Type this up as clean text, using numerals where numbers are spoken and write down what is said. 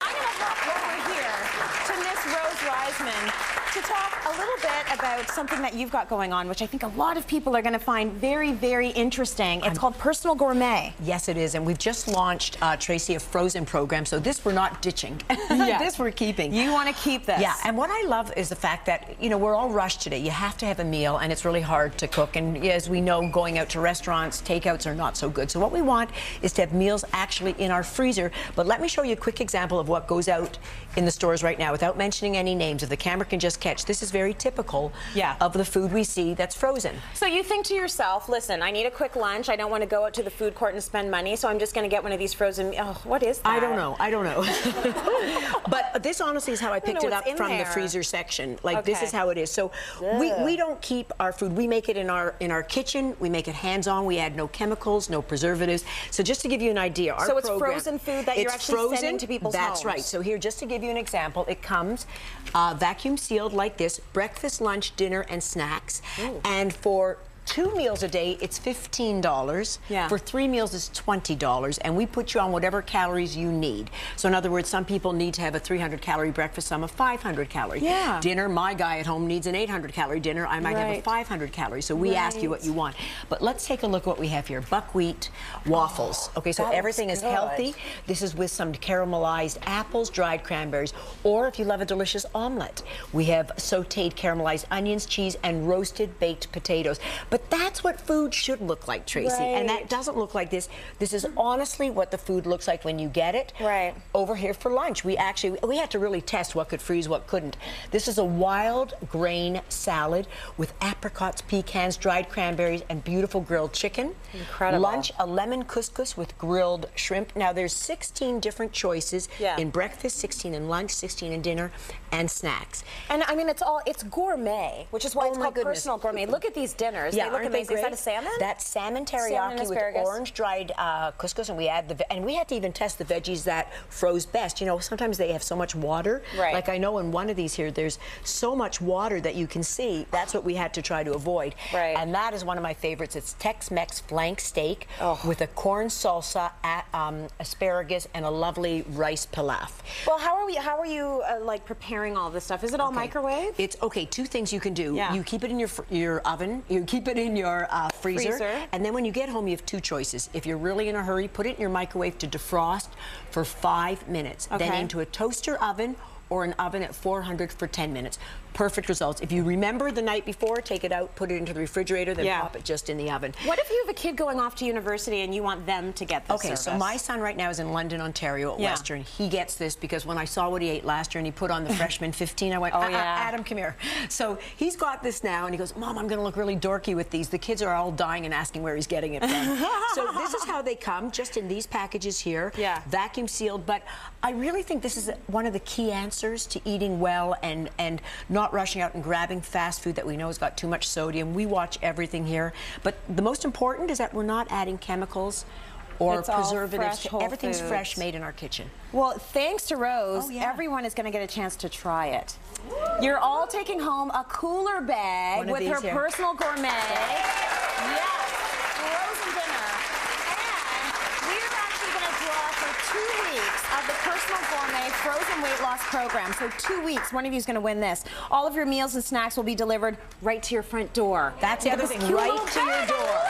I'm going to hop over here to Miss Rose Reisman to talk a little bit about something that you've got going on, which I think a lot of people are going to find very, very interesting. It's called Personal Gourmet. Yes, it is, and we've just launched, Tracy, a frozen program, so this we're not ditching. Yeah. This we're keeping. You want to keep this. Yeah, and what I love is the fact that, you know, we're all rushed today. You have to have a meal, and it's really hard to cook, and as we know, going out to restaurants, takeouts are not so good. So what we want is to have meals actually in our freezer, but let me show you a quick example of what goes out in the stores right now without mentioning any names. If the camera can just catch, this is very typical of the food we see that's frozen. So you think to yourself, listen, I need a quick lunch. I don't want to go out to the food court and spend money, so I'm just going to get one of these frozen. Oh, what is that? I don't know. But this honestly is how I picked it up from the freezer section. Like, this is how it is. So we don't keep our food. We make it in our kitchen. We make it hands-on. We add no chemicals, no preservatives. So just to give you an idea, our so it's program, frozen food that you're actually sending to people's homes. That's right. So here, just to give you an example, it comes vacuum sealed like this, breakfast, lunch, dinner, and snacks. Ooh. And for 2 meals a day, it's $15. Yeah. For 3 meals, it's $20. And we put you on whatever calories you need. So in other words, some people need to have a 300-calorie breakfast, some a 500-calorie. Yeah. Dinner, my guy at home needs an 800-calorie dinner. I might have a 500 calories. So we ask you what you want. But let's take a look at what we have here. Buckwheat waffles. Okay, so everything is healthy. This is with some caramelized apples, dried cranberries, or if you love a delicious omelet, we have sauteed caramelized onions, cheese, and roasted baked potatoes. But that's what food should look like, Tracy. Right. And that doesn't look like this. This is honestly what the food looks like when you get it. Right. Over here for lunch, we had to really test what could freeze, what couldn't. This is a wild grain salad with apricots, pecans, dried cranberries, and beautiful grilled chicken. Incredible. Lunch, a lemon couscous with grilled shrimp. Now, there's 16 different choices in breakfast, 16 in lunch, 16 in dinner, and snacks. And I mean, it's gourmet, which is why it's called Personal Gourmet. Look at these dinners. Yeah, they look amazing. Is that a salmon? That's salmon teriyaki with orange dried couscous, and we add and we had to even test the veggies that froze best. You know, sometimes they have so much water. Right. Like I know in one of these here, there's so much water that you can see. That's what we had to try to avoid. Right. And that is one of my favorites. It's Tex-Mex flank steak with a corn salsa, asparagus, and a lovely rice pilaf. Well, how are you like preparing all this stuff? Is it all microwave? It's okay. 2 things you can do. Yeah. You keep it in your oven. You keep it in your freezer. And then when you get home, you have 2 choices. If you're really in a hurry, put it in your microwave to defrost for 5 minutes. Then into a toaster oven or an oven at 400 for 10 minutes. Perfect results. If you remember the night before, take it out, put it into the refrigerator, then pop it just in the oven. What if you have a kid going off to university and you want them to get this service? So my son right now is in London, Ontario at Western. He gets this because when I saw what he ate last year and he put on the freshman 15, I went, Adam, come here. So he's got this now and he goes, Mom, I'm going to look really dorky with these. The kids are all dying and asking where he's getting it from. So this is how they come, just in these packages here, vacuum sealed. But I really think this is one of the key answers to eating well and not rushing out and grabbing fast food that we know has got too much sodium. We watch everything here. But the most important is that we're not adding chemicals or preservatives. Everything's fresh, made in our kitchen. Well, thanks to Rose, everyone is going to get a chance to try it. You're all taking home a cooler bag with her Personal Gourmet. Yes, frozen dinner. And we're actually going to draw for 2 weeks of the Personal Gourmet Frozen Weight Loss Program. So 2 weeks, one of you is going to win this. All of your meals and snacks will be delivered right to your front door. That's the other thing, right to your door.